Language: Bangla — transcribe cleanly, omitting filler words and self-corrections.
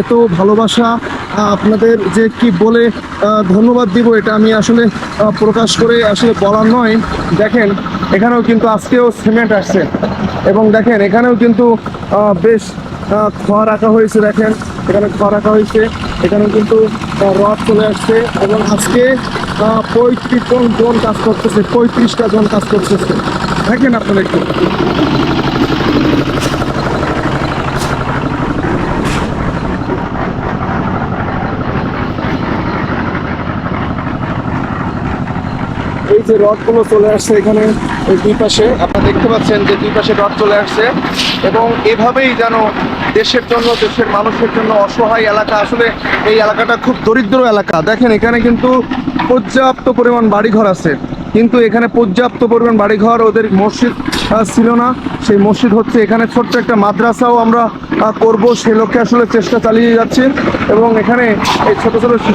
এত ভালোবাসা আপনাদের যে কি বলে ধন্যবাদ দিব, এটা আমি আসলে প্রকাশ করে আসলে বলার নয়। দেখেন এখানেও কিন্তু আজকেও সিমেন্ট আসছে, এবং দেখেন এখানেও কিন্তু বেশ খড় রাখা হয়েছে। দেখেন এখানে খড় রাখা হয়েছে, এখানেও কিন্তু রড চলে আসছে, এবং আজকে 35 জন কাজ করতেছে, 35টা জন কাজ করতেছে। দেখেন আপনারা একটু এই যে রডগুলো চলে আসছে এখানে, এই দুই পাশে আপনারা দেখতে পাচ্ছেন যে দুই পাশে রড চলে আসছে, এবং এভাবেই যেন দেশের জন্য, দেশের মানুষের জন্য অসহায় এলাকা, আসলে এই এলাকাটা খুব দরিদ্র এলাকা। দেখেন এখানে কিন্তু পর্যাপ্ত পরিমাণ বাড়িঘর আছে, কিন্তু এখানে পর্যাপ্ত পরিমাণ বাড়িঘর, ওদের মসজিদ ছিল না। সেই মসজিদ হচ্ছে এখানে, ছোট্ট একটা মাদ্রাসাও আমরা করব, সে লক্ষ্যে আসলে চেষ্টা চালিয়ে যাচ্ছি। এবং এখানে এই ছোট ছোট শিশু